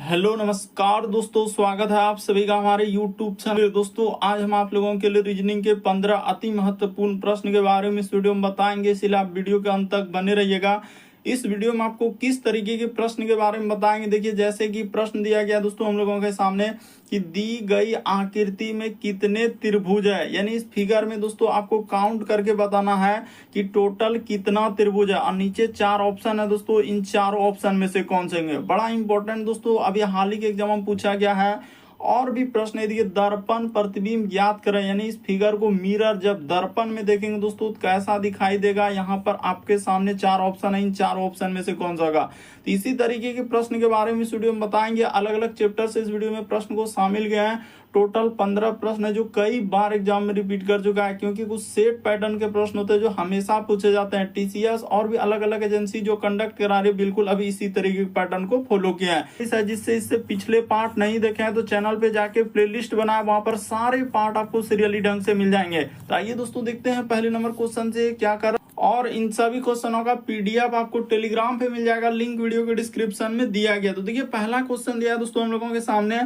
Hello नमस्कार दोस्तों, स्वागत है आप सभी का हमारे यूट्यूब चैनल। दोस्तों आज हम आप लोगों के लिए रीजनिंग के 15 अति महत्वपूर्ण प्रश्न के बारे में इस वीडियो में बताएंगे, इसलिए आप वीडियो के अंत तक बने रहिएगा। इस वीडियो में आपको किस तरीके के प्रश्न के बारे में बताएंगे। देखिए, जैसे कि प्रश्न दिया गया दोस्तों हम लोगों के सामने कि दी गई आकृति में कितने त्रिभुज है, यानी इस फिगर में दोस्तों आपको काउंट करके बताना है कि टोटल कितना त्रिभुज है। और नीचे 4 ऑप्शन है दोस्तों, इन चारों ऑप्शन में से कौन से होंगे। बड़ा इंपॉर्टेंट दोस्तों, अभी हाल ही के एग्जाम में पूछा गया है। और भी प्रश्न है, देखिए दर्पण प्रतिबिंब ज्ञात करें, यानी इस फिगर को मिरर जब दर्पण में देखेंगे दोस्तों तो कैसा दिखाई देगा। यहाँ पर आपके सामने 4 ऑप्शन है, इन 4 ऑप्शन में से कौन सा होगा। तो इसी तरीके के प्रश्न के बारे में इस वीडियो में बताएंगे। अलग अलग चैप्टर से इस वीडियो में प्रश्न को शामिल किए हैं। टोटल 15 प्रश्न है जो कई बार एग्जाम में रिपीट कर चुका है, क्योंकि कुछ सेट पैटर्न के प्रश्न होते हैं जो हमेशा पूछे जाते हैं। टीसीएस और भी अलग अलग एजेंसी जो कंडक्ट करा रही है बिल्कुल अभी इसी तरीके के पैटर्न को फॉलो किया है। जिससे इससे पिछले पार्ट नहीं देखे हैं तो चैनल पे जाके प्लेलिस्ट बनाए, वहां पर सारे पार्ट आपको सीरियली ढंग से मिल जाएंगे। तो आइए दोस्तों देखते हैं पहले नंबर क्वेश्चन से क्या कर। और इन सभी क्वेश्चनों का पीडीएफ आपको टेलीग्राम पे मिल जाएगा, लिंक वीडियो के डिस्क्रिप्शन में दिया गया। तो देखिए पहला क्वेश्चन दिया है दोस्तों हम लोगों के सामने,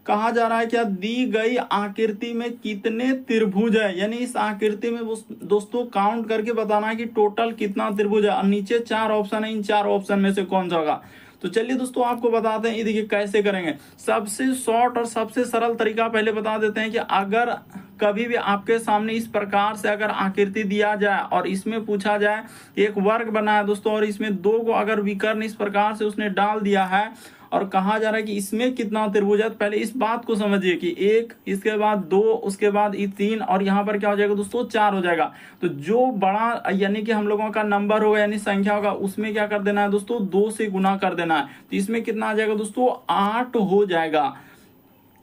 कहा जा रहा है क्या दी गई आकृति में कितने त्रिभुज है, यानी इस आकृति में दोस्तों काउंट करके बताना है कि टोटल कितना त्रिभुज है। और नीचे 4 ऑप्शन है, इन 4 ऑप्शन में से कौन सा होगा। तो चलिए दोस्तों आपको बताते हैं, ये देखिए कैसे करेंगे। सबसे शॉर्ट और सबसे सरल तरीका पहले बता देते हैं कि अगर कभी भी आपके सामने इस प्रकार से अगर आकृति दिया जाए और इसमें पूछा जाए एक वर्ग बना है दोस्तों, और इसमें 2 को अगर विकर्ण इस प्रकार से उसने डाल दिया है और कहा जा रहा है कि इसमें कितना त्रिभुज है, तो पहले इस बात को समझिए कि 1, इसके बाद 2, उसके बाद 3 और यहाँ पर क्या हो जाएगा दोस्तों 4 हो जाएगा। तो जो बड़ा यानी कि हम लोगों का नंबर होगा यानी संख्या होगा उसमें क्या कर देना है दोस्तों 2 से गुना कर देना है। तो इसमें कितना आ जाएगा दोस्तों 8 हो जाएगा।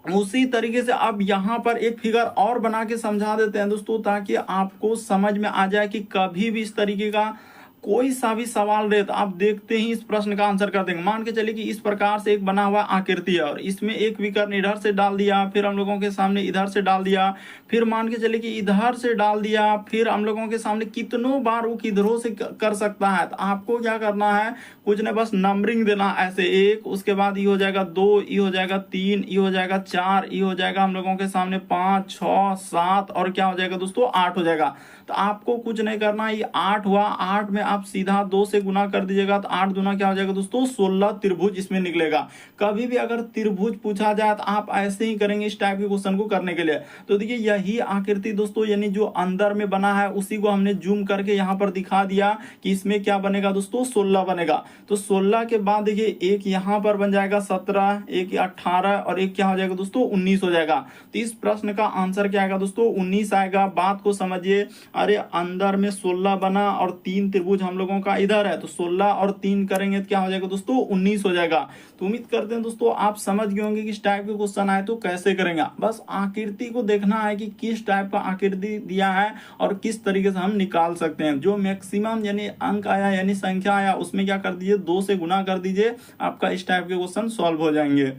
उसी तरीके से अब यहाँ पर एक फिगर और बना के समझा देते हैं दोस्तों, ताकि आपको समझ में आ जाए कि कभी भी इस तरीके का कोई सा भी सवाल रहे तो आप देखते ही इस प्रश्न का आंसर कर देंगे। मान के चलिए कि इस प्रकार से एक बना हुआ आकृति है और इसमें एक विकर्ण इधर से डाल दिया, फिर हम लोगों के सामने इधर से डाल दिया, फिर मान के चलिए कि इधर से डाल दिया, फिर हम लोगों के सामने कितनों बार वो किधरों से कर सकता है। तो आपको क्या करना है, कुछ नहीं बस नंबरिंग देना ऐसे 1, उसके बाद ये हो जाएगा 2, ये हो जाएगा 3, ये हो जाएगा 4, ये हो जाएगा हम लोगों के सामने 5, 6, 7 और क्या हो जाएगा दोस्तों 8 हो जाएगा। तो आपको कुछ नहीं करना, ये 8 हुआ, 8 में आप सीधा 2 से गुना कर दीजिएगा तो 8 दूना क्या हो जाएगा दोस्तों 16 त्रिभुज इसमें निकलेगा। कभी भी अगर त्रिभुज पूछा जाए तो आप ऐसे ही करेंगे इस टाइप के क्वेश्चन को करने के लिए। तो देखिए यही आकृति दोस्तों यानी जो अंदर में बना है उसी को हमने जूम करके यहाँ पर दिखा दिया कि इसमें क्या बनेगा दोस्तों 16 बनेगा। तो 16 के बाद देखिए एक यहाँ पर बन जाएगा 17, एक 18 और एक क्या हो जाएगा दोस्तों 19 हो जाएगा। तो इस प्रश्न का आंसर क्या आएगा दोस्तों 19 आएगा। बात को समझिए, अरे अंदर में 16 बना और 3 त्रिभुज हम लोगों का इधर है, तो 16 और 3 करेंगे तो क्या हो जाएगा दोस्तों 19 हो जाएगा। तो उम्मीद करते हैं दोस्तों आप समझ गए होंगे कि इस टाइप के क्वेश्चन आए तो कैसे करेंगे। बस आकृति को देखना है कि किस टाइप का आकृति दिया है और किस तरीके से हम निकाल सकते हैं। जो मैक्सिमम यानी अंक आया यानी संख्या आया उसमें क्या कर दीजिए 2 से गुना कर दीजिए, आपका इस टाइप के क्वेश्चन सॉल्व हो जाएंगे।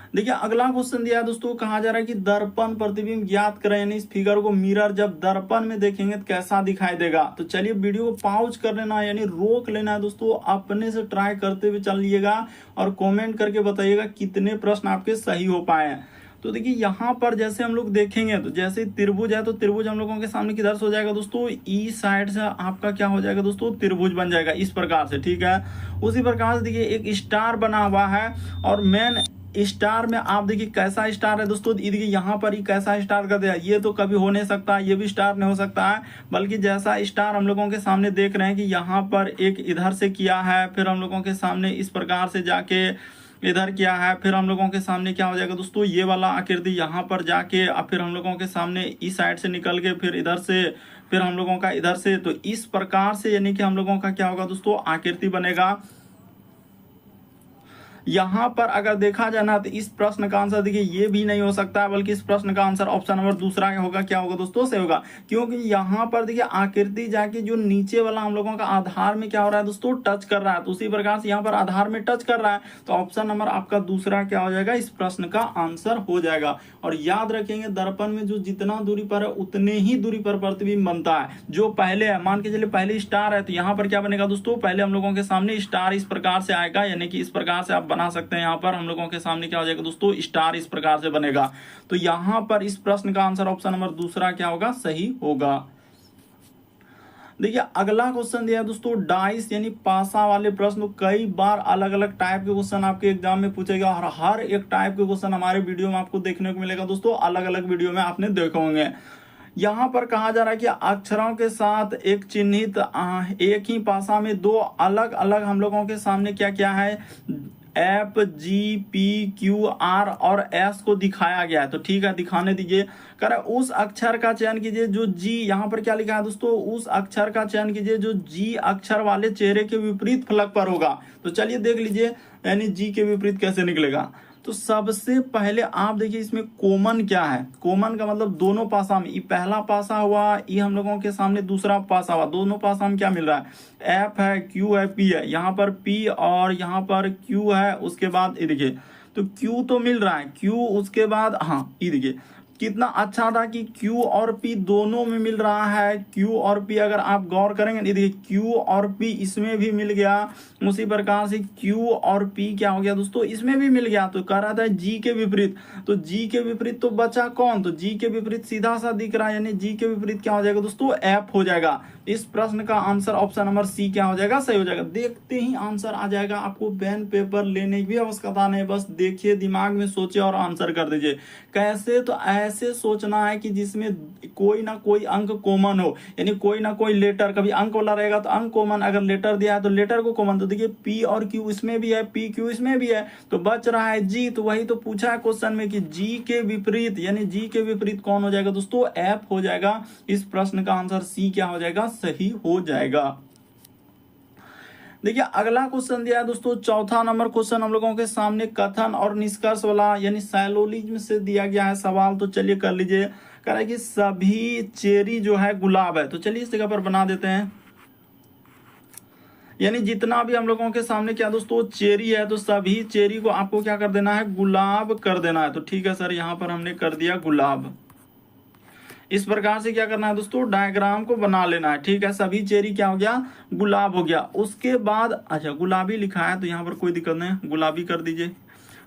देखिए अगला क्वेश्चन दिया है दोस्तों, कहा जा रहा है कि दर्पण प्रतिबिंब ज्ञात करें, यानी इस फिगर को मिरर जब दर्पण में देखेंगे तो कैसा दिखाई देगा। तो चलिए वीडियो को पॉज कर लेना है, यानी रोक लेना है दोस्तों, अपने से ट्राई करते हुए चलिएगा और कमेंट करके बताइएगा कितने प्रश्न आपके सही हो पाए हैं। तो देखिए यहाँ पर जैसे हम लोग देखेंगे तो जैसे त्रिभुज है तो त्रिभुज हम लोगों के सामने किधर से हो जाएगा दोस्तों ई साइड से आपका क्या हो जाएगा दोस्तों त्रिभुज बन जाएगा इस प्रकार से, ठीक है। उसी प्रकार से देखिए एक स्टार बना हुआ है और मेन स्टार में आप देखिए कैसा स्टार है दोस्तों, देखिए यहाँ पर ही कैसा स्टार कर दिया, ये तो कभी हो नहीं सकता, ये भी स्टार नहीं हो सकता है, बल्कि जैसा स्टार हम लोगों के सामने देख रहे हैं कि यहाँ पर एक इधर से किया है, फिर हम लोगों के सामने इस प्रकार से जाके इधर किया है, फिर हम लोगों के सामने क्या हो जाएगा दोस्तों ये वाला आकृति यहाँ पर जाके, अब फिर हम लोगों के सामने इस साइड से निकल के फिर इधर से, फिर हम लोगों का इधर से, तो इस प्रकार से यानी कि हम लोगों का क्या होगा दोस्तों आकृति बनेगा। यहाँ पर अगर देखा जाए ना तो इस प्रश्न का आंसर देखिए ये भी नहीं हो सकता है, बल्कि इस प्रश्न का आंसर ऑप्शन नंबर दूसरा होगा, क्या होगा दोस्तों से होगा, क्योंकि यहाँ पर देखिए आकृति जाके जो नीचे वाला हम लोगों का आधार में क्या हो रहा है दोस्तों टच कर रहा है, तो उसी प्रकार से यहाँ पर आधार में टच कर रहा है, तो ऑप्शन नंबर आपका दूसरा क्या हो जाएगा इस प्रश्न का आंसर हो जाएगा। और याद रखेंगे दर्पण में जो जितना दूरी पर है उतने ही दूरी पर प्रतिबिंब बनता है। जो पहले है मान के चलिए पहले स्टार है तो यहाँ पर क्या बनेगा दोस्तों, पहले हम लोगों के सामने स्टार इस प्रकार से आएगा, यानी कि इस प्रकार से आप बना सकते हैं। यहाँ पर हम लोगों के सामने क्या हो जाएगा दोस्तों, स्टार इस प्रकार से बनेगा। तो यहाँ पर इस प्रश्न का आंसर ऑप्शन नंबर दूसरा क्या होगा, सही होगा। देखिए अगला क्वेश्चन दिया है दोस्तों, डाइस यानी पासा वाले प्रश्न। कई बार अलग अलग टाइप के क्वेश्चन आपके एग्जाम में पूछेगा और हर एक टाइप के क्वेश्चन हमारे वीडियो में आपको देखने को मिलेगा दोस्तों, अलग अलग वीडियो में आपने देखे होंगे। यहाँ पर कहा जा रहा है कि अक्षरों के साथ एक चिन्हित एक ही पासा में दो अलग अलग हम लोगों के सामने क्या क्या है, F G P Q R और एस को दिखाया गया है। तो ठीक है, दिखाने दीजिए। कह रहा है उस अक्षर का चयन कीजिए जो जी, यहाँ पर क्या लिखा है दोस्तों, उस अक्षर का चयन कीजिए जो जी अक्षर वाले चेहरे के विपरीत फलक पर होगा। तो चलिए देख लीजिए, यानी जी के विपरीत कैसे निकलेगा। तो सबसे पहले आप देखिए इसमें कॉमन क्या है। कॉमन का मतलब दोनों पासा में, ये पहला पासा हुआ, ये हम लोगों के सामने दूसरा पासा हुआ, दोनों पासा में क्या मिल रहा है, एफ है, क्यू है, पी है। यहाँ पर पी और यहाँ पर क्यू है, उसके बाद ये देखिए, तो क्यू तो मिल रहा है, क्यू उसके बाद हाँ ये देखिए कितना अच्छा था कि Q और P दोनों में मिल रहा है। Q और P अगर आप गौर करेंगे, देखिए Q और P इसमें भी मिल गया, उसी प्रकार से Q और P क्या हो गया दोस्तों, इसमें भी मिल गया। तो कह रहा था G के विपरीत, तो G के विपरीत तो बचा कौन, तो G के विपरीत सीधा सा दिख रहा है, यानी G के विपरीत क्या हो जाएगा दोस्तों, F हो जाएगा। इस प्रश्न का आंसर ऑप्शन नंबर सी क्या हो जाएगा, सही हो जाएगा। देखते ही आंसर आ जाएगा, आपको पेन पेपर लेने की भी आवश्यकता नहीं, बस देखिए, दिमाग में सोचे और आंसर कर दीजिए। कैसे, तो ऐसे सोचना है कि जिसमें कोई ना कोई अंक कॉमन हो, यानी कोई ना कोई लेटर, कभी अंक वाला रहेगा तो अंक कॉमन, अगर लेटर दिया है तो लेटर को कॉमन। तो देखिए पी और क्यू इसमें भी है, पी क्यू इसमें भी है, तो बच रहा है जी। तो वही तो पूछा है क्वेश्चन में कि जी के विपरीत, यानी जी के विपरीत कौन हो जाएगा दोस्तों, एफ हो जाएगा। इस प्रश्न का आंसर सी क्या हो जाएगा, सही हो जाएगा। देखिए अगला क्वेश्चन दिया है दोस्तों, चौथा नंबर क्वेश्चन हम लोगों के सामने कथन और निष्कर्ष वाला, यानी साइलोलिज्म से दिया गया है सवाल। तो चलिए कर लीजिए। कह रहा है कि सभी चेरी जो है गुलाब है। तो चलिए इस जगह पर बना देते हैं, यानी जितना भी हम लोगों के सामने क्या दोस्तों चेरी है, तो सभी चेरी को आपको क्या कर देना है, गुलाब कर देना है। तो ठीक है सर, यहाँ पर हमने कर दिया गुलाब। इस प्रकार से क्या करना है दोस्तों, डायग्राम को बना लेना है। ठीक है, सभी चेरी क्या हो गया, गुलाब हो गया। उसके बाद अच्छा गुलाबी लिखा है तो यहाँ पर कोई दिक्कत नहीं, गुलाबी कर दीजिए,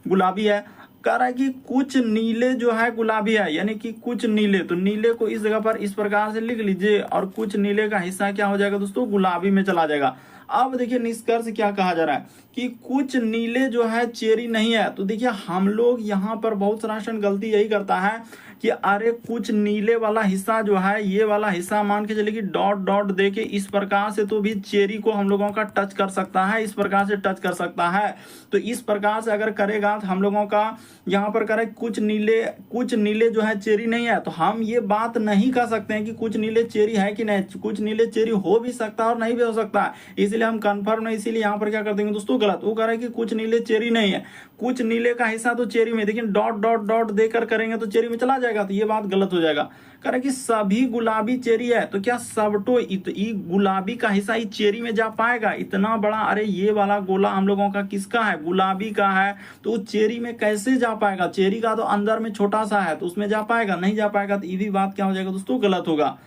गुलाबी है। कह रहा है कि कुछ नीले जो है गुलाबी है, यानी कि कुछ नीले, तो नीले को इस जगह पर इस प्रकार से लिख लीजिए और कुछ नीले का हिस्सा क्या हो जाएगा दोस्तों, गुलाबी में चला जाएगा। अब देखिए निष्कर्ष क्या कहा जा रहा है कि कुछ नीले जो है चेरी नहीं है। तो देखिए हम लोग यहाँ पर बहुत सारा स्टूडेंट गलती यही करता है कि अरे कुछ नीले वाला हिस्सा जो है, ये वाला हिस्सा मान के चले कि डॉट डॉट दे के इस प्रकार से तो भी चेरी को हम लोगों का टच कर सकता है, इस प्रकार से टच कर सकता है। तो इस प्रकार से अगर करेगा तो हम लोगों का यहाँ पर करे कुछ नीले जो है चेरी नहीं है, तो हम ये बात नहीं कर सकते हैं कि कुछ नीले चेरी है कि नहीं। कुछ नीले चेरी हो भी सकता है और नहीं भी हो सकता है, इसलिए हम कंफर्म नहीं, इसीलिए यहाँ पर क्या कर देंगे दोस्तों, गलत। वो कह रहा है कि कुछ नीले चेरी नहीं है, कुछ नीले का हिस्सा तो चेरी में, लेकिन डॉट डॉट डॉट देकर करेंगे तो चेरी में चला जाएगा, तो ये बात गलत हो जाएगा। कह रहा है कि सभी गुलाबी चेरी है, तो क्या सबटो गुलाबी का हिस्सा ही चेरी में जा पाएगा, इतना बड़ा, अरे ये वाला गोला हम लोगों का किसका है, गुलाबी का है, तो चेरी में कैसे जा पाएगा, चेरी का तो अंदर में छोटा सा है, तो उसमें जा पाएगा, नहीं जा पाएगा। तो ये भी बात क्या हो जाएगा दोस्तों, गलत होगा।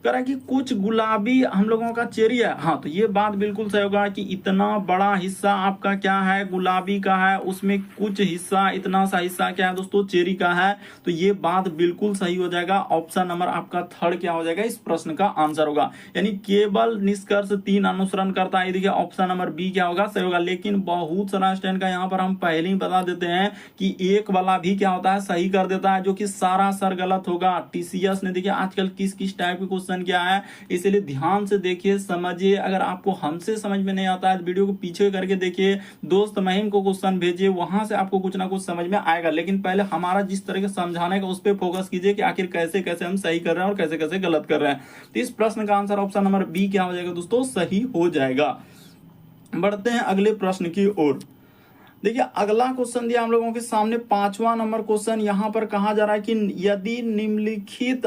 कह रहा है कि कुछ गुलाबी हम लोगों का चेरी है, हाँ तो ये बात बिल्कुल सही होगा कि इतना बड़ा हिस्सा आपका क्या है, गुलाबी का है, उसमें कुछ हिस्सा, इतना सा हिस्सा क्या है दोस्तों, चेरी का है। तो ये बात बिल्कुल सही हो जाएगा। ऑप्शन नंबर आपका थर्ड क्या हो जाएगा, इस प्रश्न का आंसर होगा। यानी केवल निष्कर्ष 3 अनुसरण करता है, देखिए ऑप्शन नंबर बी क्या होगा, सही होगा। लेकिन बहुत सारा स्टूडेंट का यहाँ पर हम पहले ही बता देते हैं कि एक वाला भी क्या होता है, सही कर देता है, जो कि सारा सर गलत होगा। टीसीएस ने देखिए आजकल किस किस टाइप के क्वेश्चन क्या है, इसलिए ध्यान से देखिए, समझिए। अगर आपको हमसे समझ में नहीं आता है तो वीडियो को पीछे करके देखिए, दोस्त महिम को क्वेश्चन भेजिए, वहां से आपको कुछ ना कुछ समझ में आएगा। लेकिन पहले हमारा जिस तरह के समझाने का उस पर फोकस कीजिए कि आखिर कैसे कैसे हम सही कर रहे हैं और कैसे कैसे गलत कर रहे हैं। तो इस प्रश्न का आंसर ऑप्शन नंबर बी क्या हो जाएगा दोस्तों, सही हो जाएगा। बढ़ते हैं अगले प्रश्न की ओर। देखिए अगला क्वेश्चन दिया हम लोगों के सामने, 5वां नंबर क्वेश्चन। यहाँ पर कहा जा रहा है कि यदि निम्नलिखित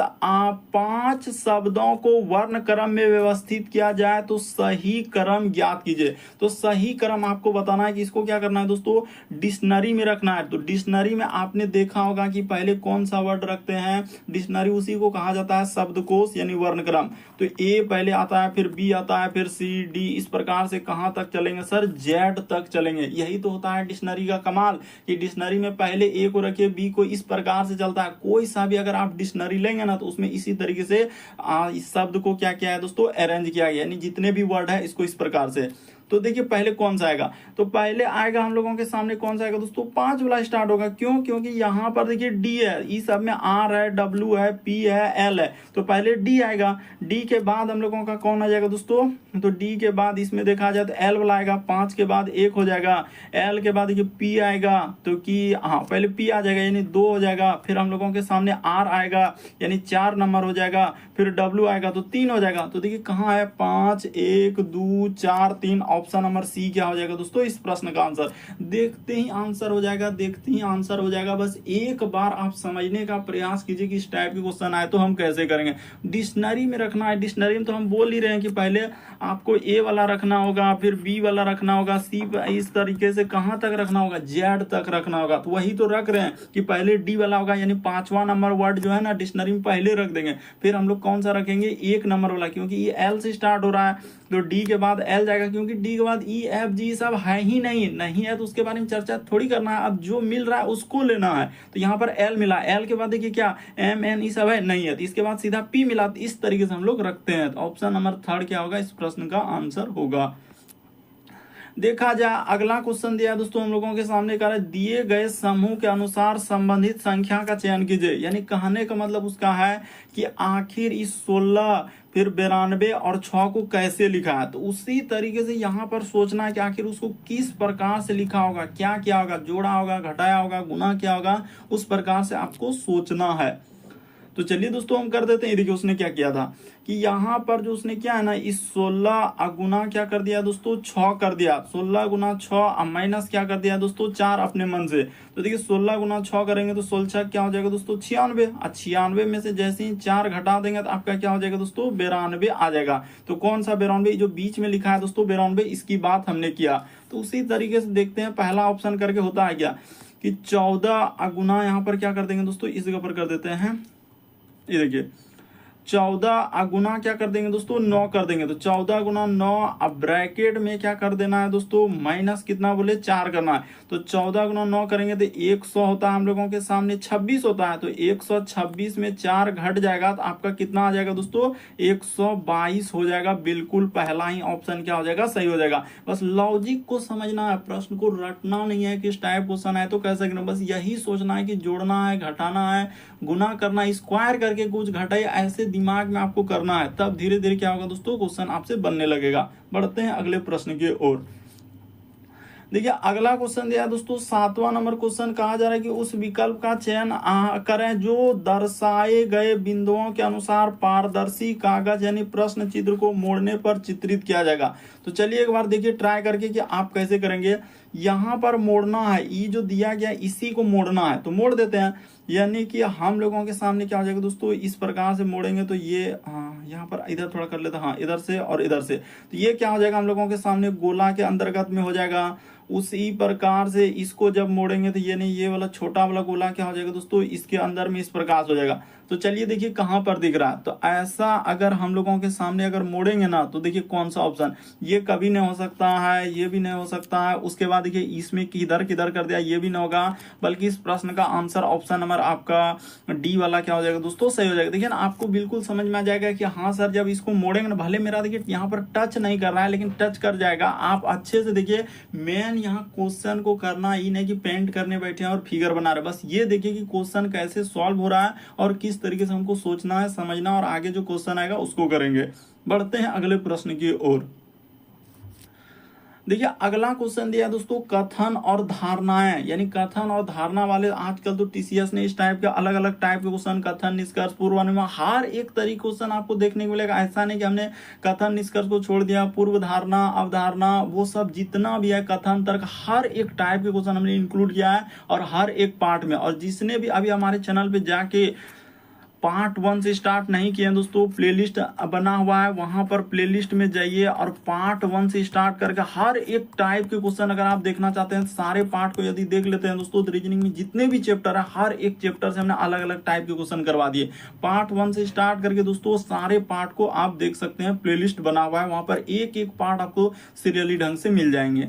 5 शब्दों को वर्ण क्रम में व्यवस्थित किया जाए तो सही क्रम ज्ञात कीजिए। तो सही क्रम आपको बताना है कि इसको क्या करना है दोस्तों, डिक्शनरी में रखना है। तो डिक्शनरी में आपने देखा होगा कि पहले कौन सा वर्ड रखते हैं, डिक्शनरी उसी को कहा जाता है शब्दकोश, यानी वर्ण क्रम। तो ए पहले आता है, फिर बी आता है, फिर सी डी, इस प्रकार से कहां तक चलेंगे सर, जेड तक चलेंगे। यही तो होता है डिक्शनरी का कमाल कि डिक्शनरी में पहले ए को रखिए, बी को, इस प्रकार से चलता है। कोई सा भी अगर आप डिक्शनरी लेंगे ना तो उसमें इसी तरीके से इस शब्द को क्या किया है दोस्तों, अरेंज किया गया, यानी जितने भी वर्ड है इसको इस प्रकार से। तो देखिए पहले कौन सा आएगा, तो पहले आएगा हम लोगों के सामने कौन सा आएगा दोस्तों, 5 वाला स्टार्ट होगा। क्यों? क्योंकि यहाँ पर देखिए डी है, इस सब में आर है, डब्ल्यू है, पी है, एल है, तो पहले डी आएगा। डी के बाद हम लोगों का कौन आ जाएगा दोस्तों, तो डी के बाद इसमें देखा जाए तो एल वाला आएगा, 5 के बाद 1 हो जाएगा। एल के बाद देखिए पी आएगा, तो कि हाँ पहले पी आ जाएगा यानी 2 हो जाएगा। फिर हम लोगों के सामने आर आएगा यानी 4 नंबर हो जाएगा। फिर डब्ल्यू आएगा तो 3 हो जाएगा। तो देखिए कहाँ है, 5 1 2 4 3, ऑप्शन नंबर सी क्या हो जाएगा दोस्तों इस प्रश्न का आंसर। देखते ही आंसर हो जाएगा, देखते ही आंसर हो जाएगा। बस एक बार आप समझने का प्रयास कीजिए कि इस टाइप के क्वेश्चन आए तो हम कैसे करेंगे। डिक्शनरी में रखना है, डिक्शनरी में तो हम बोल ही रहे हैं कि पहले आपको ए वाला रखना होगा, फिर बी वाला रखना होगा, सी, इस तरीके से कहां तक रखना होगा, जेड तक रखना होगा। तो वही तो रख रहे हैं कि पहले डी वाला होगा, यानी 5वां नंबर वर्ड जो है ना डिक्शनरी में पहले रख देंगे। फिर हम लोग कौन सा रखेंगे, 1 नंबर वाला, क्योंकि ये एल से स्टार्ट हो रहा है तो डी के बाद एल जाएगा, क्योंकि डी के बाद ई एफ जी सब है ही नहीं है तो उसके बारे में चर्चा थोड़ी करना है। अब जो मिल रहा है उसको लेना है। तो यहाँ पर एल मिला, एल के बाद देखिए क्या एम एन ई सब है, नहीं है, तो इसके बाद सीधा पी मिला। तो इस तरीके से हम लोग रखते हैं। तो ऑप्शन नंबर 3 क्या होगा इस प्रश्न का आंसर होगा। देखा जाए अगला क्वेश्चन दिया है दोस्तों हम लोगों के सामने, कह रहा है दिए गए समूह के अनुसार संबंधित संख्या का चयन कीजिए। यानी कहने का मतलब उसका है कि आखिर इस 16 फिर 92 और 6 को कैसे लिखा है। तो उसी तरीके से यहाँ पर सोचना है कि आखिर उसको किस प्रकार से लिखा होगा, क्या क्या होगा, जोड़ा होगा, घटाया होगा, गुना क्या होगा, उस प्रकार से आपको सोचना है। तो चलिए दोस्तों हम कर देते हैं। देखिए उसने क्या किया था कि यहाँ पर जो उसने क्या है ना, इस 16 गुना क्या कर दिया दोस्तों, 6 कर दिया। 16 गुना 6 माइनस क्या कर दिया दोस्तों, 4 अपने मन से। तो देखिए 16 गुना 6 करेंगे तो 16 क्या हो जाएगा दोस्तों, 96। 96 में से जैसे ही 4 घटा देंगे तो आपका क्या हो जाएगा दोस्तों, 92 आ जाएगा। तो कौन सा 92, जो बीच में लिखा है दोस्तों 92, इसकी बात हमने किया। तो उसी तरीके से देखते हैं पहला ऑप्शन करके होता है क्या कि 14 गुना, यहाँ पर क्या कर देंगे दोस्तों, इस जगह पर कर देते हैं, ये देखिए 14 गुना क्या कर देंगे दोस्तों, 9 कर देंगे। तो 14 गुना 9, अब ब्रैकेट में क्या कर देना है दोस्तों, माइनस कितना बोले, 4 करना है। तो 14 गुना 9 करेंगे तो 100 होता है हम लोगों के सामने, 26 होता है। तो 126 में 4 घट जाएगा तो आपका कितना आ जाएगा दोस्तों, 122 हो जाएगा। बिल्कुल पहला ही ऑप्शन क्या हो जाएगा, सही हो जाएगा। बस लॉजिक को समझना है, प्रश्न को रटना नहीं है कि इस टाइप क्वेश्चन है तो कैसे करना। बस यही सोचना है कि जोड़ना है, घटाना है, गुना करना, स्क्वायर करके कुछ घटाए, ऐसे दिमाग में आपको करना है। तब धीरे धीरे क्या होगा दोस्तों, क्वेश्चन आपसे बनने लगेगा। बढ़ते हैं अगले प्रश्न की ओर। देखिए अगला क्वेश्चन दिया है दोस्तों 7वां नंबर क्वेश्चन। कहा जा रहा है कि उस विकल्प का चयन करें जो दर्शाए गए बिंदुओं के अनुसार पारदर्शी कागज यानी प्रश्न चित्र को मोड़ने पर चित्रित किया जाएगा। तो चलिए एक बार देखिए ट्राई करके कि आप कैसे करेंगे। यहाँ पर मोड़ना है, ये जो दिया गया इसी को मोड़ना है, तो मोड़ देते हैं। यानी कि हम लोगों के सामने क्या हो जाएगा दोस्तों, इस प्रकार से मोड़ेंगे तो ये यहाँ पर इधर थोड़ा कर लेते हैं, इधर से और इधर से। तो ये क्या हो जाएगा हम लोगों के सामने, गोला के अंतर्गत में हो जाएगा। उसी प्रकार से इसको जब मोड़ेंगे तो ये नहीं, ये वाला छोटा वाला गोला क्या हो जाएगा दोस्तों, इसके अंदर में इस प्रकार से हो जाएगा। तो चलिए देखिए कहां पर दिख रहा है। तो ऐसा अगर हम लोगों के सामने अगर मोड़ेंगे ना तो देखिए कौन सा ऑप्शन, ये कभी नहीं हो सकता है, ये भी नहीं हो सकता है। उसके बाद देखिए इसमें किधर किधर कर दिया, ये भी नहीं होगा। बल्कि इस प्रश्न का आंसर ऑप्शन नंबर आपका डी वाला क्या हो जाएगा दोस्तों, सही हो जाएगा। देखिए ना आपको बिल्कुल समझ में आ जाएगा कि हाँ सर जब इसको मोड़ेंगे ना, भले मेरा देखिए यहाँ पर टच नहीं कर रहा है लेकिन टच कर जाएगा। आप अच्छे से देखिए, मेन यहाँ क्वेश्चन को करना ही नहीं कि पेंट करने बैठे हैं और फिगर बना रहे, बस ये देखिए कि क्वेश्चन कैसे सॉल्व हो रहा है और किस तरीके से हमको सोचना है, समझना, और आगे जो क्वेश्चन आएगा उसको करेंगे। बढ़ते हैं अगले प्रश्न की ओर। देखिए अगला क्वेश्चन दिया है दोस्तों कथन और धारणाएं, यानी कथन और धारणा वाले। आजकल तो टीसीएस ने इस टाइप के अलग अलग टाइप के क्वेश्चन, कथन, निष्कर्ष, पूर्वानुमान, हर एक तरीके क्वेश्चन आपको देखने को मिलेगा। ऐसा नहीं कि हमने कथन निष्कर्ष को छोड़ दिया, पूर्व धारणा, अवधारणा, वो सब जितना भी है, कथन, तर्क, हर एक टाइप के क्वेश्चन हमने इंक्लूड किया है और हर एक पार्ट में। और जिसने भी अभी हमारे चैनल पे जाके पार्ट 1 से स्टार्ट नहीं किए दोस्तों, प्लेलिस्ट बना हुआ है, वहां पर प्लेलिस्ट में जाइए और पार्ट 1 से स्टार्ट करके हर एक टाइप के क्वेश्चन अगर आप देखना चाहते हैं, सारे पार्ट को यदि देख लेते हैं दोस्तों, तो रीजनिंग में जितने भी चैप्टर है, हर एक चैप्टर से हमने अलग अलग टाइप के क्वेश्चन करवा दिए। पार्ट 1 से स्टार्ट करके दोस्तों सारे पार्ट को आप देख सकते हैं, प्लेलिस्ट बना हुआ है, वहां पर एक एक पार्ट आपको सीरियली ढंग से मिल जाएंगे।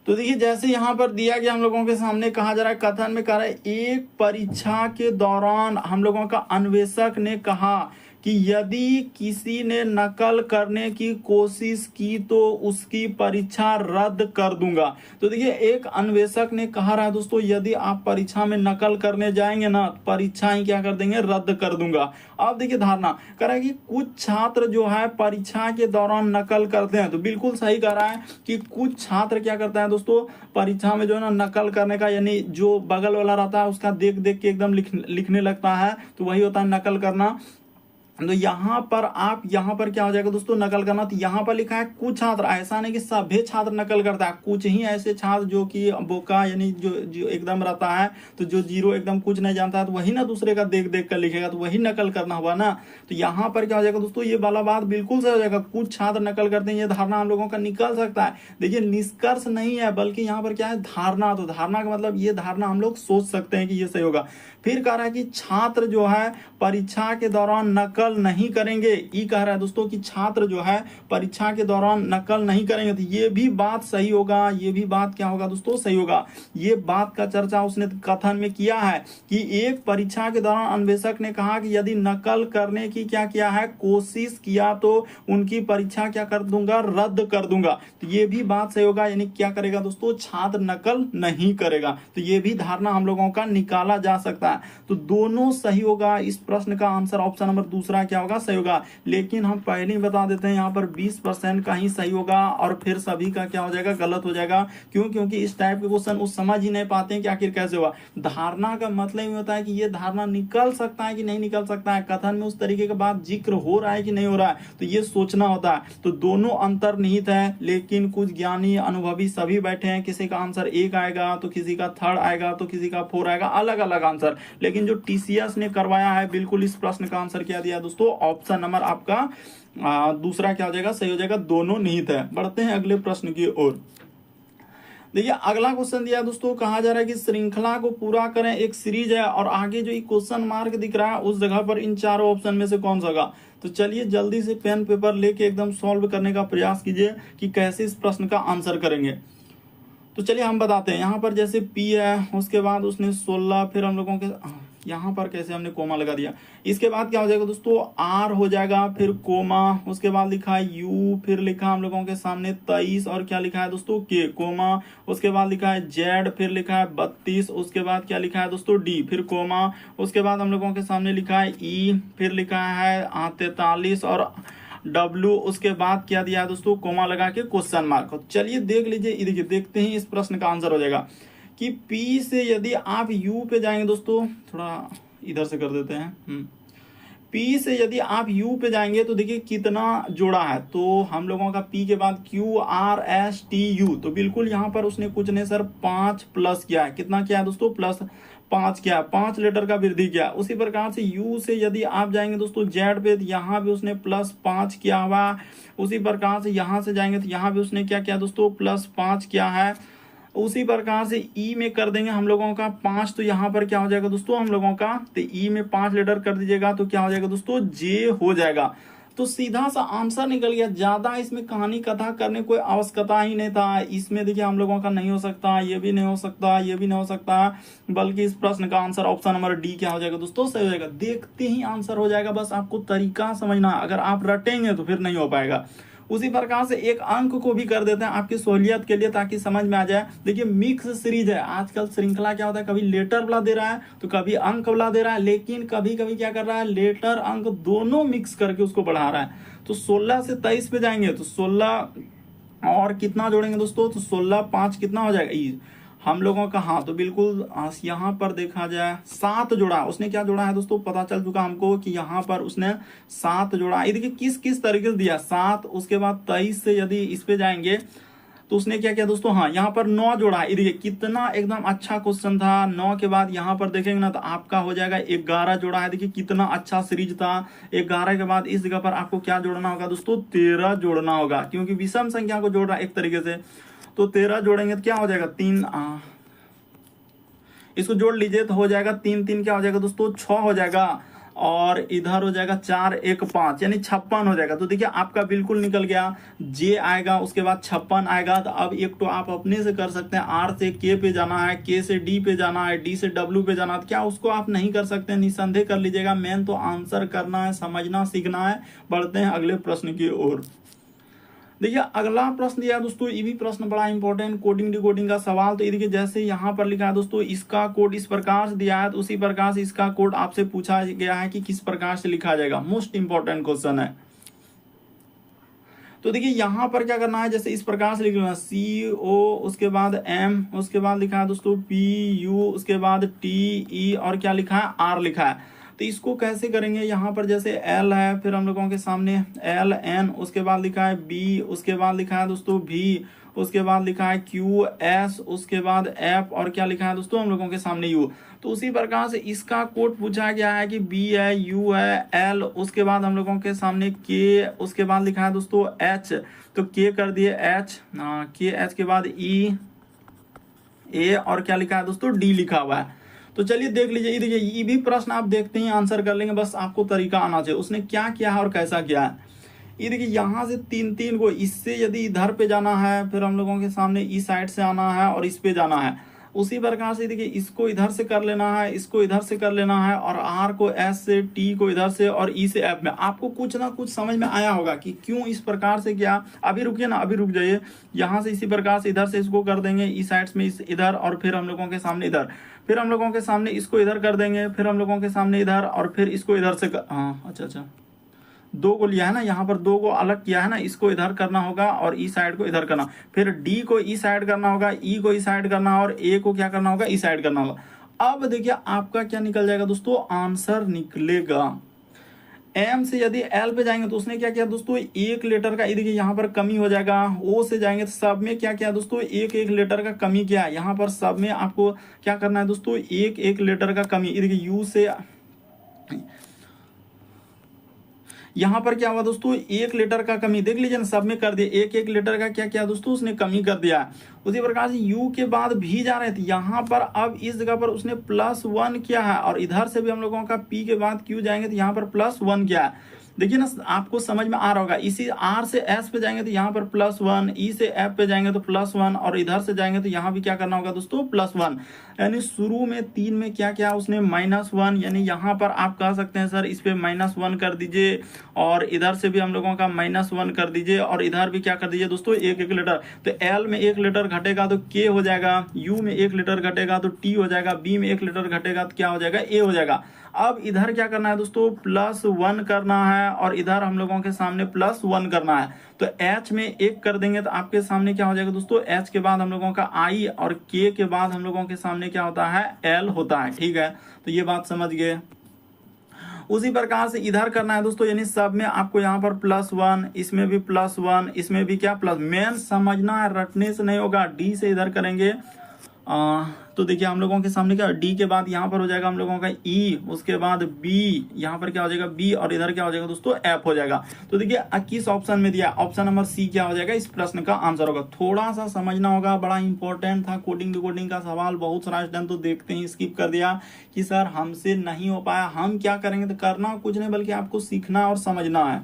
तो देखिए जैसे यहाँ पर दिया गया हम लोगों के सामने कहा जा रहा है, कथन में कह रहा है एक परीक्षा के दौरान हम लोगों का अन्वेषक ने कहा कि यदि किसी ने नकल करने की कोशिश की तो उसकी परीक्षा रद्द कर दूंगा। तो देखिए एक अन्वेषक ने कहा रहा है दोस्तों, यदि आप परीक्षा में नकल करने जाएंगे ना, परीक्षाएं क्या कर देंगे, रद्द कर दूंगा। अब देखिए धारणा कह रहा है कि कुछ छात्र जो है परीक्षा के दौरान नकल करते हैं, तो बिल्कुल सही कह रहा है कि कुछ छात्र क्या करता है दोस्तों, परीक्षा में जो है ना नकल करने का, यानी जो बगल वाला रहता है उसका देख देख के एकदम लिखने लगता है, तो वही होता है नकल करना। तो यहाँ पर आप यहाँ पर क्या हो जाएगा दोस्तों, नकल करना। तो यहाँ पर लिखा है कुछ छात्र, ऐसा नहीं कि सभी छात्र नकल करता है, कुछ ही ऐसे छात्र जो कि बोका यानी जो एकदम रहता है, तो जो जीरो एकदम कुछ नहीं जानता है, तो वही ना दूसरे का देख देख कर लिखेगा, तो वही नकल करना हुआ ना। तो यहाँ पर क्या हो जाएगा दोस्तों, ये वाला बात बिल्कुल सही हो जाएगा, कुछ छात्र नकल करते हैं, ये धारणा हम लोगों का निकल सकता है। देखिए निष्कर्ष नहीं है, बल्कि यहाँ पर क्या है, धारणा। तो धारणा का मतलब ये धारणा हम लोग सोच सकते हैं कि ये सही होगा। फिर कह रहा है कि छात्र जो है परीक्षा के दौरान नकल नहीं करेंगे। ये कह रहा है दोस्तों कि छात्र जो है परीक्षा के दौरान नकल नहीं करेंगे, तो ये भी बात सही होगा, ये भी बात क्या होगा दोस्तों, सही होगा। ये बात का चर्चा उसने कथन में किया है कि एक परीक्षा के दौरान अन्वेषक ने कहा कि यदि नकल करने की क्या किया है, कोशिश किया, तो उनकी परीक्षा क्या कर दूंगा, रद्द कर दूंगा। तो ये भी बात सही होगा, यानी क्या करेगा दोस्तों, छात्र नकल नहीं करेगा। तो ये भी धारणा हम लोगों का निकाला जा सकता है। तो दोनों सही होगा। इस प्रश्न का आंसर ऑप्शन नंबर दूसरा क्या होगा, सही होगा। लेकिन हम पहले ही बता देते हैं यहाँ पर 20% का ही सही होगा और फिर सभी का क्या हो जाएगा, गलत हो जाएगा। क्यों? क्योंकि इस टाइप के क्वेश्चन वो समझ ही नहीं पाते हैं कि आखिर कैसे हुआ। धारणा का मतलब ही होता है कि ये धारणा निकल सकता है कि नहीं निकल सकता है, कथन में उस तरीके का बात जिक्र हो रहा है कि नहीं हो रहा है, तो ये सोचना होता है। तो दोनों अंतर्निहित है, लेकिन कुछ ज्ञानी अनुभवी सभी बैठे हैं, किसी का आंसर 1 आएगा तो किसी का 3rd आएगा तो किसी का 4 आएगा, अलग अलग आंसर। लेकिन जो टीसीएस ने करवाया है, बिल्कुल इस प्रश्न का आंसर क्या दिया दोस्तों, ऑप्शन नंबर आपका दूसरा क्या हो जाएगा, सही हो जाएगा। दोनों निहित है। बढ़ते हैं अगले प्रश्न की ओर। देखिए अगला क्वेश्चन दिया दोस्तों, कहा जा रहा है कि श्रृंखला को पूरा करें, एक सीरीज है और आगे जो क्वेश्चन मार्क दिख रहा है उस जगह पर इन चारों ऑप्शन में से कौन सा होगा। तो चलिए जल्दी से पेन पेपर लेके एकदम सॉल्व करने का प्रयास कीजिए कि कैसे इस प्रश्न का आंसर करेंगे। तो चलिए हम बताते हैं। यहाँ पर जैसे P है, उसके बाद उसने 16, फिर हम लोगों के यहाँ पर कैसे हमने कोमा लगा दिया। इसके बाद क्या हो जाएगा दोस्तों, R हो जाएगा, फिर कोमा, उसके बाद लिखा है U, फिर लिखा हम लोगों के सामने 23 और क्या लिखा है दोस्तों, K, कोमा, उसके बाद लिखा है Z, फिर लिखा है 32, उसके बाद क्या लिखा है दोस्तों D, फिर कोमा, उसके बाद हम लोगों के सामने लिखा है E, फिर लिखा है 43 और W, उसके बाद क्या दिया है दोस्तों, कोमा लगा के क्वेश्चन मार्क। चलिए देख लीजिए, देखिए देखते ही इस प्रश्न का आंसर हो जाएगा कि P से यदि आप U पे जाएंगे दोस्तों, थोड़ा इधर से कर देते हैं। P से यदि आप U पे जाएंगे तो देखिए कितना जोड़ा है, तो हम लोगों का P के बाद Q R S T U, तो बिल्कुल यहाँ पर उसने कुछ नहीं सर 5 प्लस किया है। कितना किया है दोस्तों, +5 किया, 5 लेटर का वृद्धि किया। उसी प्रकार से U से यदि आप जाएंगे दोस्तों Z पे, तो यहाँ भी उसने +5 किया हुआ। उसी प्रकार से यहाँ से जाएंगे तो यहाँ भी उसने क्या किया दोस्तों, +5 किया है। उसी प्रकार से ई में कर देंगे हम लोगों का 5, तो यहाँ पर क्या हो जाएगा दोस्तों हम लोगों का, तो ई में 5 लेटर कर दीजिएगा तो क्या हो जाएगा दोस्तों, जे हो जाएगा। तो सीधा सा आंसर निकल गया। ज्यादा इसमें कहानी कथा करने कोई आवश्यकता ही नहीं था। इसमें देखिए हम लोगों का नहीं हो सकता, ये भी नहीं हो सकता, ये भी नहीं हो सकता, बल्कि इस प्रश्न का आंसर ऑप्शन नंबर डी क्या हो जाएगा दोस्तों, सही हो जाएगा। देखते ही आंसर हो जाएगा, बस आपको तरीका समझना। अगर आप रटेंगे तो फिर नहीं हो पाएगा। उसी प्रकार से एक अंक को भी कर देते हैं आपकी सहूलियत के लिए, ताकि समझ में आ जाए। देखिए मिक्स सीरीज है, आजकल श्रृंखला क्या होता है, कभी लेटर वाला दे रहा है तो कभी अंक वाला दे रहा है, लेकिन कभी कभी क्या कर रहा है, लेटर अंक दोनों मिक्स करके उसको बढ़ा रहा है। तो 16 से 23 पे जाएंगे तो 16 और कितना जोड़ेंगे दोस्तों, तो 16 5 कितना हो जाएगा हम लोगों का, हाँ तो बिल्कुल यहाँ पर देखा जाए 7 जोड़ा। उसने क्या जोड़ा है दोस्तों, पता चल चुका हमको कि यहाँ पर उसने 7 जोड़ा। ये देखिए किस किस तरीके से दिया, 7, उसके बाद 23 से यदि इस पे जाएंगे तो उसने क्या किया दोस्तों, हाँ यहाँ पर 9 जोड़ा। ये देखिए कितना एकदम अच्छा क्वेश्चन था। 9 के बाद यहाँ पर देखेंगे ना तो आपका हो जाएगा 11 जोड़ा है। देखिए कितना अच्छा सीरीज था। 11 के बाद इस जगह पर आपको क्या जोड़ना होगा दोस्तों, 13 जोड़ना होगा, क्योंकि विषम संख्या को जोड़ रहा है एक तरीके से। तो 13 जोड़ेंगे तो क्या हो जाएगा, 3, इसको जोड़ लीजिए तो हो जाएगा 3 3 क्या हो जाएगा दोस्तों, 6 हो जाएगा। और इधर हो जाएगा 4 1 5 यानी 56 हो जाएगा। तो देखिए आपका बिल्कुल निकल गया, जे आएगा उसके बाद 56 आएगा। तो अब एक तो आप अपने से कर सकते हैं, आर से के पे जाना है, के से डी पे जाना है, डी से डब्ल्यू पे जाना है, तो क्या उसको आप नहीं कर सकते हैं? निसंदेह कर लीजिएगा। मेन तो आंसर करना है, समझना सीखना है। बढ़ते हैं अगले प्रश्न की ओर। देखिए अगला प्रश्न दिया है दोस्तों, ये भी प्रश्न बड़ा इंपॉर्टेंट, कोडिंग डिकोडिंग का सवाल। तो ये देखिए जैसे यहाँ पर लिखा है दोस्तों, इसका कोड इस प्रकार से दिया है, तो उसी प्रकार से इसका कोड आपसे पूछा गया है कि किस प्रकार से लिखा जाएगा। मोस्ट इंपॉर्टेंट क्वेश्चन है। तो देखिए यहाँ पर क्या करना है, जैसे इस प्रकार से लिख लेना, सी ओ उसके बाद एम, उसके बाद लिखा है दोस्तों पी यू, उसके बाद टी ई और क्या लिखा है, आर लिखा है। तो इसको कैसे करेंगे, यहाँ पर जैसे एल है, फिर हम लोगों के सामने एल एन, उसके बाद लिखा है बी, उसके बाद लिखा है दोस्तों भी, उसके बाद लिखा है क्यू एस, उसके बाद एफ और क्या लिखा है दोस्तों हम लोगों के सामने यू। तो उसी प्रकार से इसका कोड पूछा गया है कि बी है, यू है, एल, उसके बाद हम लोगों के सामने के, उसके बाद लिखा है दोस्तों एच, तो के कर दिए एच, के एच के बाद ई ए और क्या लिखा है दोस्तों डी लिखा हुआ है। तो चलिए देख लीजिए, ये देखिए ये भी प्रश्न आप देखते ही आंसर कर लेंगे, बस आपको तरीका आना चाहिए उसने क्या किया है और कैसा किया है। ये देखिए यहाँ से तीन तीन को, इससे यदि इधर पे जाना है, फिर हम लोगों के सामने इस साइड से आना है और इस पे जाना है। उसी प्रकार से देखिए इसको इधर से कर लेना है, इसको इधर से कर लेना है, और आर को एस से, टी को इधर से और ई से एफ में। आपको कुछ ना कुछ समझ में आया होगा कि क्यों इस प्रकार से किया। अभी रुकिए ना, अभी रुक जाइए। यहाँ से इसी प्रकार से इधर से इसको कर देंगे, इस साइड में इस इधर, और फिर हम लोगों के सामने इधर, फिर हम लोगों के सामने इसको इधर कर देंगे, फिर हम लोगों के सामने इधर, और फिर इसको इधर से हाँ अच्छा दो को लिया है ना, यहाँ पर दो को अलग किया है ना, इसको इधर करना होगा और ई साइड को इधर करना, फिर डी को ई साइड करना होगा, ई को ई साइड करना, और ए को क्या करना होगा, ई साइड करना होगा। अब देखिए आपका क्या निकल जाएगा दोस्तों, आंसर निकलेगा। एम से यदि एल पे जाएंगे तो उसने क्या किया दोस्तों, एक लेटर का, देखिए यहाँ पर कमी हो जाएगा। ओ से जाएंगे तो सब में क्या किया दोस्तों, एक एक लेटर का कमी किया है। यहाँ पर सब में आपको क्या करना है दोस्तों, एक एक लेटर का कमी। देखिए यू से यहाँ पर क्या हुआ दोस्तों, एक लेटर का कमी, देख लीजिए ना, सब में कर दिया, एक एक लेटर का क्या किया दोस्तों, उसने कमी कर दिया। उसी प्रकार से यू के बाद भी जा रहे थे, यहाँ पर अब इस जगह पर उसने +1 किया है, और इधर से भी हम लोगों का पी के बाद क्यू जाएंगे तो यहाँ पर +1 किया है। देखिए ना, आपको समझ में आ रहा होगा। इसी आर से एस पे जाएंगे तो यहाँ पर +1, ई से एफ पे जाएंगे तो +1, और इधर से जाएंगे तो यहाँ भी क्या करना होगा दोस्तों, +1। यानी शुरू में 3 में क्या किया उसने, -1, यानी यहाँ पर आप कह सकते हैं सर इस पे -1 कर दीजिए, और इधर से भी हम लोगों का -1 कर दीजिए, और इधर भी क्या कर दीजिए दोस्तों, एक एक लेटर। तो एल में एक लेटर घटेगा तो के हो जाएगा, यू में एक लेटर घटेगा तो टी हो जाएगा, बी में एक लेटर घटेगा तो क्या हो जाएगा, ए हो जाएगा। अब इधर क्या करना है दोस्तों, +1 करना है, और इधर हम लोगों के सामने +1 करना है। तो H में एक कर देंगे तो आपके सामने क्या हो जाएगा दोस्तों, H के बाद हम लोगों का I, और K के बाद हम लोगों के सामने क्या होता है, L होता है। ठीक है, तो ये बात समझ गए। उसी प्रकार से इधर करना है दोस्तों, यानी सब में आपको यहाँ पर +1, इसमें भी +1, इसमें भी क्या प्लस। मेन समझना है, रटने से नहीं होगा। डी से इधर करेंगे तो देखिए हम लोगों के सामने क्या, डी के बाद यहाँ पर हो जाएगा हम लोगों का ई, उसके बाद बी, यहाँ पर क्या हो जाएगा बी, और इधर क्या हो जाएगा दोस्तों, एफ हो जाएगा। तो देखिए किस ऑप्शन में दिया, ऑप्शन नंबर सी क्या हो जाएगा, इस प्रश्न का आंसर होगा। थोड़ा सा समझना होगा, बड़ा इंपॉर्टेंट था, कोडिंग डिकोडिंग का सवाल। बहुत सारा स्टूडेंट तो देखते ही स्किप कर दिया कि सर हमसे नहीं हो पाया। हम क्या करेंगे, तो करना कुछ नहीं बल्कि आपको सीखना और समझना है।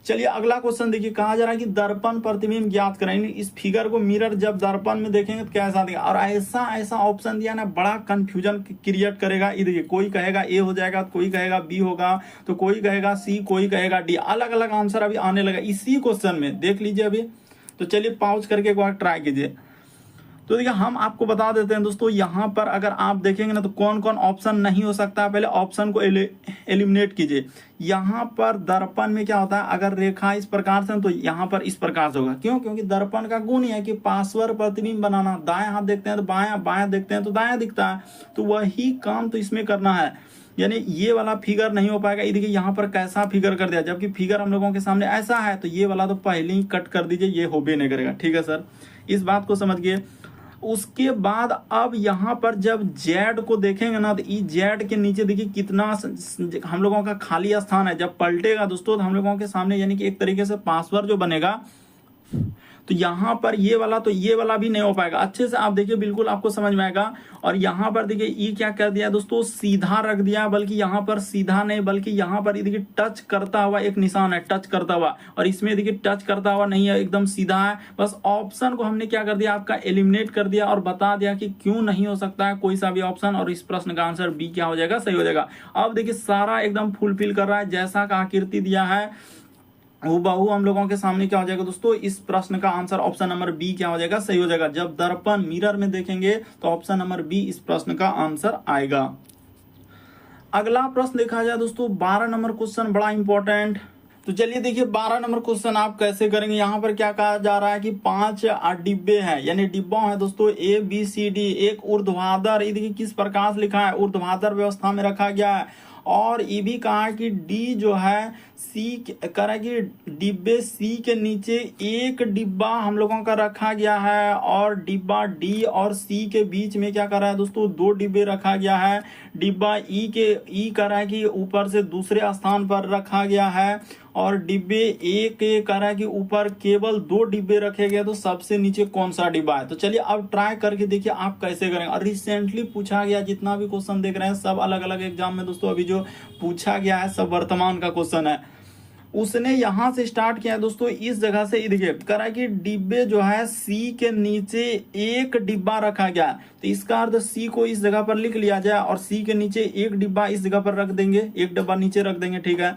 चलिए अगला क्वेश्चन देखिए, कहा जा रहा है कि दर्पण प्रतिबिंब ज्ञात करें। इस फिगर को मिरर जब दर्पण में देखेंगे तो कैसा दिखेगा, और ऐसा ऐसा ऑप्शन दिया ना, बड़ा कंफ्यूजन क्रिएट करेगा। ये देखिए कोई कहेगा ए हो जाएगा, कोई कहेगा बी होगा, तो कोई कहेगा सी, कोई कहेगा डी। अलग अलग आंसर अभी आने लगा इसी क्वेश्चन में, देख लीजिए अभी। तो चलिए पॉज करके एक बार ट्राई कीजिए। तो देखिए हम आपको बता देते हैं दोस्तों, यहाँ पर अगर आप देखेंगे ना तो कौन कौन ऑप्शन नहीं हो सकता, पहले ऑप्शन को एलिमिनेट कीजिए। यहाँ पर दर्पण में क्या होता है, अगर रेखा इस प्रकार से तो यहाँ पर इस प्रकार से होगा। क्यों, क्योंकि दर्पण का गुण है कि पार्श्व प्रतिबिंब बनाना। दाएं हाथ देखते हैं तो बायां, बायां देखते हैं तो दायां दिखता है, तो वही काम तो इसमें करना है। यानी ये वाला फिगर नहीं हो पाएगा। ये देखिए यहाँ पर कैसा फिगर कर दिया, जबकि फिगर हम लोगों के सामने ऐसा है, तो ये वाला तो पहले ही कट कर दीजिए, ये हो भी नहीं करेगा। ठीक है सर, इस बात को समझ गए। उसके बाद अब यहाँ पर जब जेड को देखेंगे ना, तो ई जेड के नीचे देखिए कितना हम लोगों का खाली स्थान है। जब पलटेगा दोस्तों तो हम लोगों के सामने यानी कि एक तरीके से पासवर्ड जो बनेगा, तो यहाँ पर ये वाला तो ये वाला भी नहीं हो पाएगा। अच्छे से आप देखिए, बिल्कुल आपको समझ में आएगा। और यहाँ पर देखिए ई क्या कर दिया दोस्तों, सीधा रख दिया, बल्कि यहाँ पर सीधा नहीं बल्कि यहाँ पर देखिए टच करता हुआ एक निशान है, टच करता हुआ, और इसमें देखिए टच करता हुआ नहीं है, एकदम सीधा है। बस ऑप्शन को हमने क्या कर दिया, आपका एलिमिनेट कर दिया और बता दिया कि क्यों नहीं हो सकता है कोई सा भी ऑप्शन, और इस प्रश्न का आंसर बी क्या हो जाएगा, सही हो जाएगा। अब देखिए सारा एकदम फुलफिल कर रहा है, जैसा का आकृति दिया है हूबहू हम लोगों के सामने क्या हो जाएगा दोस्तों, इस प्रश्न का आंसर ऑप्शन नंबर बी क्या हो जाएगा, सही हो जाएगा। जब दर्पण मिरर में देखेंगे तो ऑप्शन नंबर बी इस प्रश्न का आंसर आएगा। अगला प्रश्न देखा जाए दोस्तों, 12 नंबर क्वेश्चन बड़ा इंपॉर्टेंट। तो चलिए देखिए 12 नंबर क्वेश्चन आप कैसे करेंगे। यहाँ पर क्या कहा जा रहा है कि 5 डिब्बे हैं, यानी डिब्बों है दोस्तों ए बी सी डी, एक ऊर्ध्वाधर, ये देखिए किस प्रकार से लिखा है, ऊर्ध्वाधर व्यवस्था में रखा गया है। और ये भी कहा है कि डी जो है सी कह रहा है कि डिब्बे सी के नीचे एक डिब्बा हम लोगों का रखा गया है, और डिब्बा डी और सी के बीच में क्या कर रहा है दोस्तों, 2 डिब्बे रखा गया है। डिब्बा ई कह रहा है कि ऊपर से दूसरे स्थान पर रखा गया है, और डिब्बे ए के कह रहा है कि ऊपर केवल 2 डिब्बे रखे गए, तो सबसे नीचे कौन सा डिब्बा है। तो चलिए अब ट्राई करके देखिए आप कैसे करेंगे। और रिसेंटली पूछा गया जितना भी क्वेश्चन देख रहे हैं सब अलग अलग एग्जाम में दोस्तों, अभी जो पूछा गया है सब वर्तमान का क्वेश्चन है। उसने यहां से स्टार्ट किया है दोस्तों, इस जगह से देखिए कह रहा है कि डिब्बे जो है सी के नीचे एक डिब्बा रखा गया, तो इसका अर्थ सी को इस जगह पर लिख लिया जाए और सी के नीचे एक डिब्बा इस जगह पर रख देंगे, एक डिब्बा नीचे रख देंगे, ठीक है।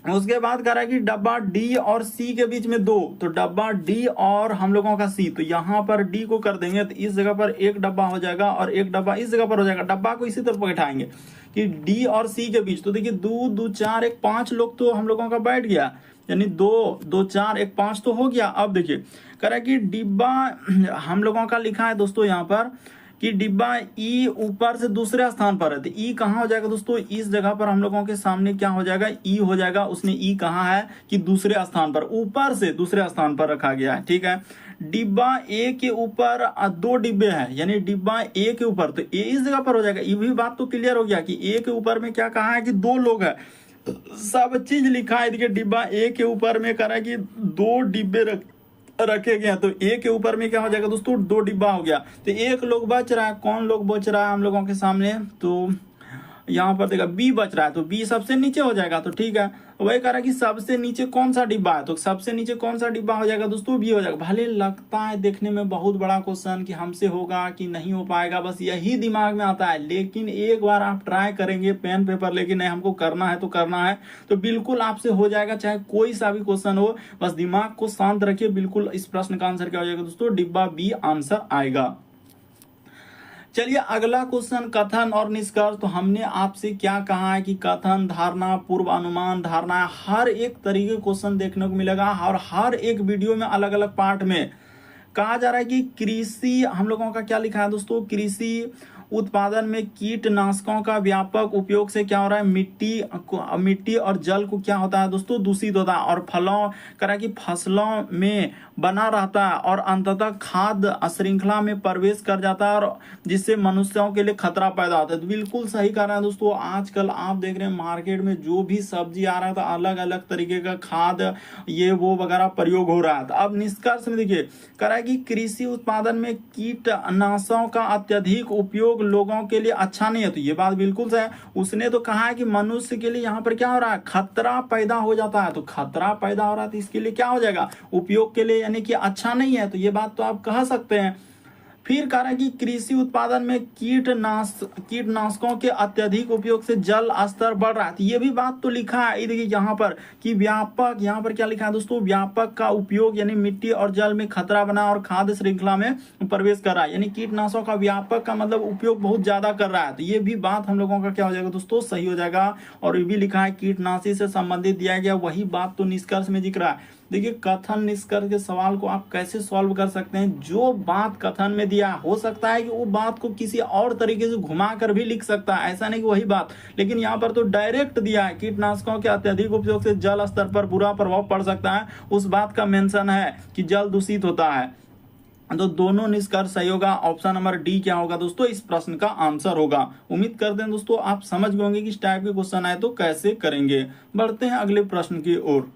उसके बाद कह रहा है कि डब्बा डी और सी के बीच में 2, तो डब्बा डी और हम लोगों का सी, तो यहाँ पर डी को कर देंगे, तो इस जगह पर एक डब्बा हो जाएगा और एक डब्बा इस जगह पर हो जाएगा। डब्बा को इसी तरफ बैठाएंगे कि डी और सी के बीच, तो देखिए 2 2 4 1 5 लोग तो हम लोगों का बैठ गया, यानी 2 2 4 1 5 तो हो गया। अब देखिए कह रहा है कि डिब्बा हम लोगों का लिखा है दोस्तों यहाँ पर कि डिब्बा ई ऊपर से दूसरे स्थान पर है, तो ई कहाँ हो जाएगा दोस्तों, इस जगह पर हम लोगों के सामने क्या हो जाएगा, ई हो जाएगा। उसने ई कहा है कि दूसरे स्थान पर, ऊपर से दूसरे स्थान पर रखा गया है, ठीक है। डिब्बा ए के ऊपर 2 डिब्बे हैं, यानी डिब्बा ए के ऊपर, तो ए इस जगह पर हो जाएगा। ये भी बात तो क्लियर हो गया कि ए के ऊपर में क्या कहा है कि 2 लोग है, सब चीज लिखा है। देखिए डिब्बा ए के ऊपर में कह रहा है कि 2 डिब्बे रखे गए, तो ए के ऊपर में क्या हो जाएगा दोस्तों, 2 डिब्बा हो गया, तो एक लोग बच रहा है। कौन लोग बच रहा है हम लोगों के सामने, तो यहाँ पर देखा बी बच रहा है, तो बी सबसे नीचे हो जाएगा, तो ठीक है। वही कह रहा है कि सबसे नीचे कौन सा डिब्बा है, तो सबसे नीचे कौन सा डिब्बा हो जाएगा दोस्तों, बी हो जाएगा। भले लगता है देखने में बहुत बड़ा क्वेश्चन कि हमसे होगा कि नहीं हो पाएगा, बस यही दिमाग में आता है, लेकिन एक बार आप ट्राई करेंगे पेन पेपर लेके, नहीं हमको करना है तो करना है, तो बिल्कुल आपसे हो जाएगा, चाहे कोई सा भी क्वेश्चन हो। बस दिमाग को शांत रखिए, बिल्कुल इस प्रश्न का आंसर क्या हो जाएगा दोस्तों, डिब्बा बी आंसर आएगा। चलिए अगला क्वेश्चन, कथन और निष्कर्ष। तो हमने आपसे क्या कहा है कि कथन, धारणा, पूर्व अनुमान, धारणा, हर एक तरीके क्वेश्चन देखने को मिलेगा, और हर एक वीडियो में अलग अलग पार्ट में कहा जा रहा है कि कृषि हम लोगों का क्या लिखा है दोस्तों, कृषि उत्पादन में कीटनाशकों का व्यापक उपयोग से क्या हो रहा है, मिट्टी और जल को क्या होता है दोस्तों, दूषित होता है, और फलों करा कि फसलों में बना रहता है, और अंततः खाद्य श्रृंखला में प्रवेश कर जाता है, और जिससे मनुष्यों के लिए खतरा पैदा होता है। तो बिल्कुल सही कह रहे हैं दोस्तों। आजकल आप देख रहे हैं मार्केट में जो भी सब्जी आ रहा है, तो अलग अलग तरीके का खाद ये वो वगैरह प्रयोग हो रहा है। तो अब निष्कर्ष में देखिए कह रहा है कि कृषि उत्पादन में कीटनाशकों का अत्यधिक उपयोग लोगों के लिए अच्छा नहीं है, तो ये बात बिल्कुल सही है। उसने तो कहा है कि मनुष्य के लिए यहाँ पर क्या हो रहा है, खतरा पैदा हो जाता है, तो खतरा पैदा हो रहा है तो इसके लिए क्या हो जाएगा, उपयोग के लिए, यानी कि अच्छा नहीं है, तो ये बात तो आप कह सकते हैं। फिर कह रहा है कि कृषि उत्पादन में कीटनाशकों के अत्यधिक उपयोग से जल स्तर बढ़ रहा है, तो ये भी बात तो लिखा है। देखिए यहाँ पर कि व्यापक, यहाँ पर क्या लिखा है दोस्तों, व्यापक का उपयोग यानी मिट्टी और जल में खतरा बना और खाद्य श्रृंखला में प्रवेश कर रहा है, यानी कीटनाशकों का व्यापक का मतलब उपयोग बहुत ज्यादा कर रहा है, तो ये भी बात हम लोगों का क्या हो जाएगा दोस्तों, सही हो जाएगा। और ये भी लिखा है कीटनाशी से संबंधित दिया गया, वही बात तो निष्कर्ष में दिख रहा है। देखिए कथन निष्कर्ष के सवाल को आप कैसे सॉल्व कर सकते हैं, जो बात कथन में दिया हो सकता है कि वो बात को किसी और तरीके से घुमा कर भी लिख सकता है, ऐसा नहीं कि वही बात, लेकिन यहाँ पर तो डायरेक्ट दिया है कीटनाशकों के अत्यधिक उपयोग से जल स्तर पर बुरा प्रभाव पड़ सकता है, उस बात का मेंशन है कि जल दूषित होता है। तो दोनों निष्कर्ष सही होगा। ऑप्शन नंबर डी क्या होगा दोस्तों, इस प्रश्न का आंसर होगा। उम्मीद करते हैं दोस्तों आप समझ गए होंगे कि इस टाइप के क्वेश्चन आए तो कैसे करेंगे। बढ़ते हैं अगले प्रश्न की ओर।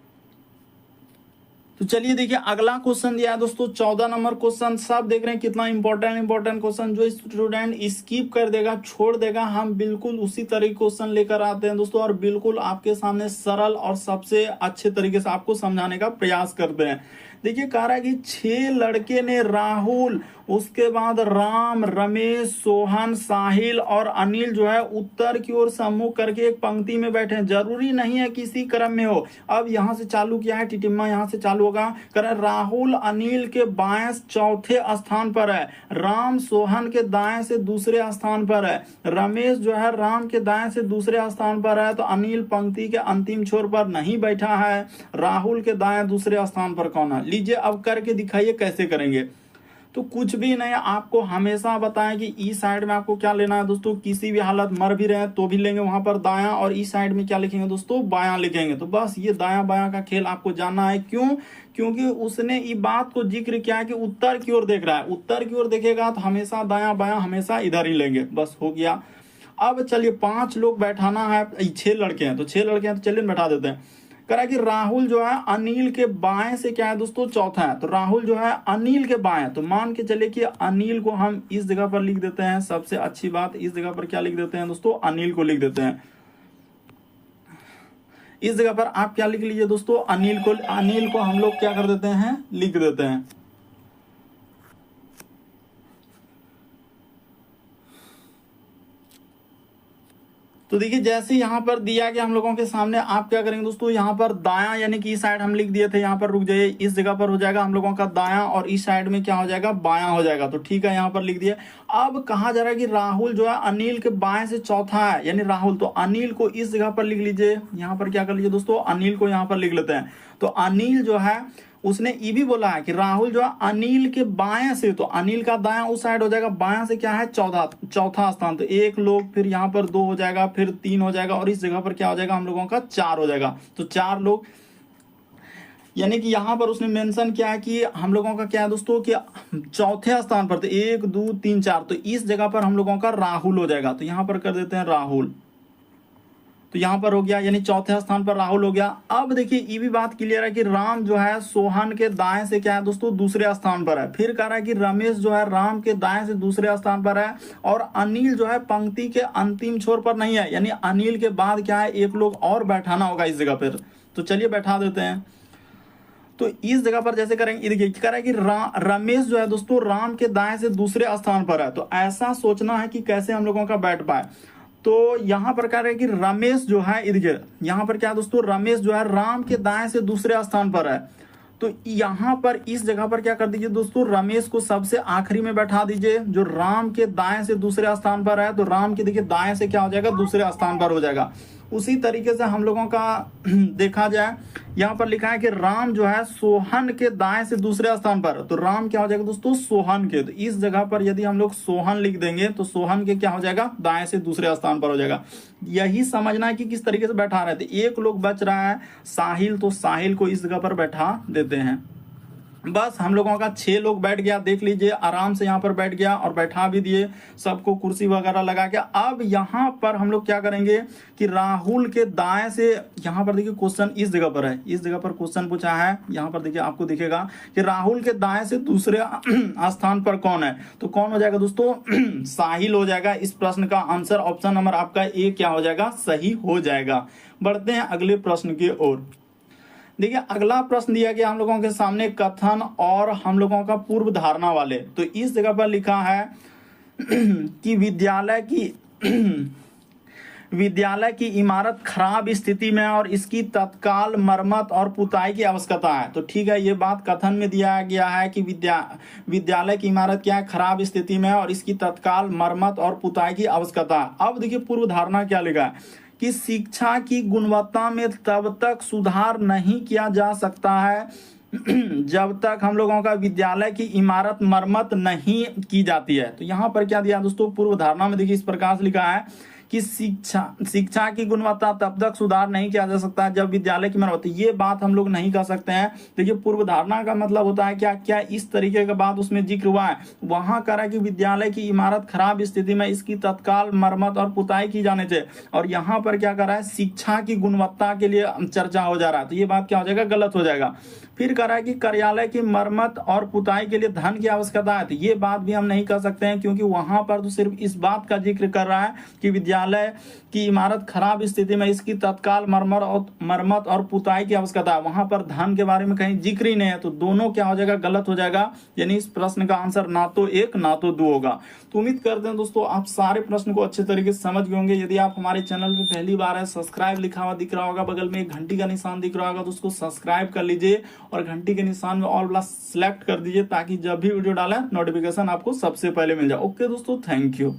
तो चलिए देखिए अगला क्वेश्चन दिया है दोस्तों 14 नंबर क्वेश्चन। सब देख रहे हैं कितना इंपॉर्टेंट क्वेश्चन, जो स्टूडेंट स्किप कर देगा, छोड़ देगा, हम बिल्कुल उसी तरीके क्वेश्चन लेकर आते हैं दोस्तों, और बिल्कुल आपके सामने सरल और सबसे अच्छे तरीके से आपको समझाने का प्रयास करते हैं। देखिए कह रहा है कि 6 लड़के ने राहुल, उसके बाद राम, रमेश, सोहन, साहिल और अनिल जो है उत्तर की ओर सम्मुख करके एक पंक्ति में बैठे हैं। जरूरी नहीं है किसी क्रम में हो। अब यहां से चालू किया है, टिटिम्मा यहां से चालू होगा। कह रहा है राहुल अनिल के बाएं चौथे स्थान पर है, राम सोहन के दाएं से दूसरे स्थान पर है, रमेश जो है राम के दाएं से दूसरे स्थान पर है, तो अनिल पंक्ति के अंतिम छोर पर नहीं बैठा है। राहुल के दाएं दूसरे स्थान पर कौन है? लीजिए अब करके दिखाइए कैसे करेंगे। तो कुछ भी नहीं, आपको हमेशा बताएं कि ई साइड में आपको क्या लेना है दोस्तों, किसी भी हालत मर भी रहे तो भी लेंगे वहां पर दायां, और ई साइड में क्या लिखेंगे दोस्तों, बायां लिखेंगे। तो बस ये दायां बायां का खेल आपको जानना है। क्यों? क्योंकि उसने ये बात को जिक्र किया है कि उत्तर की ओर देख रहा है, उत्तर की ओर देखेगा तो हमेशा दायां बायां हमेशा इधर ही लेंगे। बस हो गया। अब चलिए 5 लोग बैठाना है, 6 लड़के हैं तो 6 लड़के हैं तो चलिए बैठा देते हैं। कह रहा है कि राहुल जो है अनिल के बाएं से क्या है दोस्तों, चौथा है, तो राहुल जो है अनिल के बाएं, तो मान के चले कि अनिल को हम इस जगह पर लिख देते हैं। सबसे अच्छी बात, इस जगह पर क्या लिख देते हैं दोस्तों, अनिल को लिख देते हैं। इस जगह पर आप क्या लिख लीजिए दोस्तों, अनिल को हम लोग क्या कर देते हैं, लिख देते हैं। तो देखिए जैसे यहाँ पर दिया गया हम लोगों के सामने, आप क्या करेंगे दोस्तों, यहाँ पर दायां यानी कि इस साइड हम लिख दिए थे, यहाँ पर रुक जाइए, इस जगह पर हो जाएगा हम लोगों का दायां, और इस साइड में क्या हो जाएगा, बायां हो जाएगा। तो ठीक है, यहाँ पर लिख दिया। अब कहा जा रहा है कि राहुल जो है अनिल के बाएं से चौथा है, यानी राहुल, तो अनिल को इस जगह पर लिख लीजिए। यहाँ पर क्या कर लीजिए दोस्तों, अनिल को यहाँ पर लिख लेते हैं। तो अनिल जो है उसने ये भी बोला है कि राहुल जो है अनिल के बाएं से, तो अनिल का दायां उस साइड हो जाएगा, बायां से क्या है, चौथा स्थान, तो 1 लोग, फिर यहाँ पर 2 हो जाएगा, फिर 3 हो जाएगा, और इस जगह पर क्या हो जाएगा हम लोगों का 4 हो जाएगा। तो 4 लोग, यानी कि यहाँ पर उसने मेंशन किया है कि हम लोगों का क्या है दोस्तों, कि चौथे स्थान पर, तो 1 2 3 4, तो इस जगह पर हम लोगों का राहुल हो जाएगा। तो यहाँ पर कर देते हैं राहुल, तो यहां पर हो गया, यानी चौथे स्थान पर राहुल हो गया। अब देखिए ये भी बात क्लियर है कि राम जो है सोहन के दाएं से क्या है दोस्तों, दूसरे स्थान पर है। फिर कह रहा है कि रमेश जो है राम के दाएं से दूसरे स्थान पर है, और अनिल जो है पंक्ति के अंतिम छोर पर नहीं है, यानी अनिल के बाद क्या है, 1 लोग और बैठाना होगा इस जगह पर। तो चलिए बैठा देते हैं। तो इस जगह पर जैसे करेंगे, देखिए कह रहा है कि रमेश जो है दोस्तों राम के दाएं से दूसरे स्थान पर है। तो ऐसा सोचना है कि कैसे हम लोगों का बैठ पाए। तो यहां पर कह रहे हैं कि रमेश जो है, इधर यहां पर क्या है दोस्तों, रमेश जो है राम के दाएं से दूसरे स्थान पर है। तो यहां पर इस जगह पर क्या कर दीजिए दोस्तों, रमेश को सबसे आखिरी में बैठा दीजिए, जो राम के दाएं से दूसरे स्थान पर है। तो राम के देखिए दाएं से क्या हो जाएगा, दूसरे स्थान पर हो जाएगा। उसी तरीके से हम लोगों का देखा जाए, यहाँ पर लिखा है कि राम जो है सोहन के दाएं से दूसरे स्थान पर, तो राम क्या हो जाएगा दोस्तों, सोहन के। तो इस जगह पर यदि हम लोग सोहन लिख देंगे तो सोहन के क्या हो जाएगा, दाएं से दूसरे स्थान पर हो जाएगा। यही समझना है कि किस तरीके से बैठा रहे थे। 1 लोग बच रहा है साहिल, तो साहिल को इस जगह पर बैठा देते हैं। बस हम लोगों का 6 लोग बैठ गया, देख लीजिए आराम से यहाँ पर बैठ गया, और बैठा भी दिए सबको, कुर्सी वगैरह लगा के। अब यहाँ पर हम लोग क्या करेंगे कि राहुल के दाएं से, यहाँ पर देखिए क्वेश्चन इस जगह पर है, इस जगह पर क्वेश्चन पूछा है। यहाँ पर देखिए आपको दिखेगा कि राहुल के दाएं से दूसरे स्थान पर कौन है, तो कौन हो जाएगा दोस्तों, साहिल हो जाएगा। इस प्रश्न का आंसर ऑप्शन नंबर आपका ए क्या हो जाएगा, सही हो जाएगा। बढ़ते हैं अगले प्रश्न की ओर। देखिए अगला प्रश्न दिया गया हम लोगों के सामने, कथन और हम लोगों का पूर्व धारणा वाले। तो इस जगह पर लिखा है कि विद्यालय की इमारत खराब स्थिति में और इसकी तत्काल मरम्मत और पुताई की आवश्यकता है। तो ठीक है, ये बात कथन में दिया गया है कि विद्यालय की इमारत क्या है, खराब स्थिति में और इसकी तत्काल मरम्मत और पुताई की आवश्यकता है। अब देखिए पूर्व धारणा क्या लिखा है कि शिक्षा की गुणवत्ता में तब तक सुधार नहीं किया जा सकता है जब तक हम लोगों का विद्यालय की इमारत मरम्मत नहीं की जाती है। तो यहाँ पर क्या दिया दोस्तों, पूर्व धारणा में देखिए इस प्रकार से लिखा है कि शिक्षा की गुणवत्ता तब तक सुधार नहीं किया जा सकता जब विद्यालय की मरम्मत, ये बात हम लोग नहीं कह सकते हैं। देखिए पूर्व धारणा का मतलब होता है क्या इस तरीके का बात उसमें जिक्र हुआ है। वहां कह रहा है कि विद्यालय की इमारत खराब स्थिति में इसकी तत्काल मरम्मत और पुताई की जानी चाहिए, और यहाँ पर क्या कर रहा है, शिक्षा की गुणवत्ता के लिए चर्चा हो जा रहा है, तो ये बात क्या हो जाएगा, गलत हो जाएगा। फिर कह रहा है कि कार्यालय की मरम्मत और पुताई के लिए धन की आवश्यकता है, तो ये बात भी हम नहीं कर सकते हैं, क्योंकि वहां पर तो सिर्फ इस बात का जिक्र कर रहा है कि विद्यालय की इमारत खराब स्थिति में इसकी तत्काल मरम्मत और पुताई की आवश्यकता है, वहां पर धन के बारे में कहीं जिक्र ही नहीं है। तो दोनों क्या हो जाएगा, गलत हो जाएगा, यानी इस प्रश्न का आंसर ना तो 1 ना तो 2 होगा। तो उम्मीद करते हैं दोस्तों आप सारे प्रश्न को अच्छे तरीके से समझ गए होंगे। यदि आप हमारे चैनल पे पहली बार है, सब्सक्राइब लिखा हुआ दिख रहा होगा, बगल में एक घंटी का निशान दिख रहा होगा, तो उसको सब्सक्राइब कर लीजिए और घंटी के निशान में ऑल वाला सिलेक्ट कर दीजिए, ताकि जब भी वीडियो डालें नोटिफिकेशन आपको सबसे पहले मिल जाए। ओके दोस्तों, थैंक यू।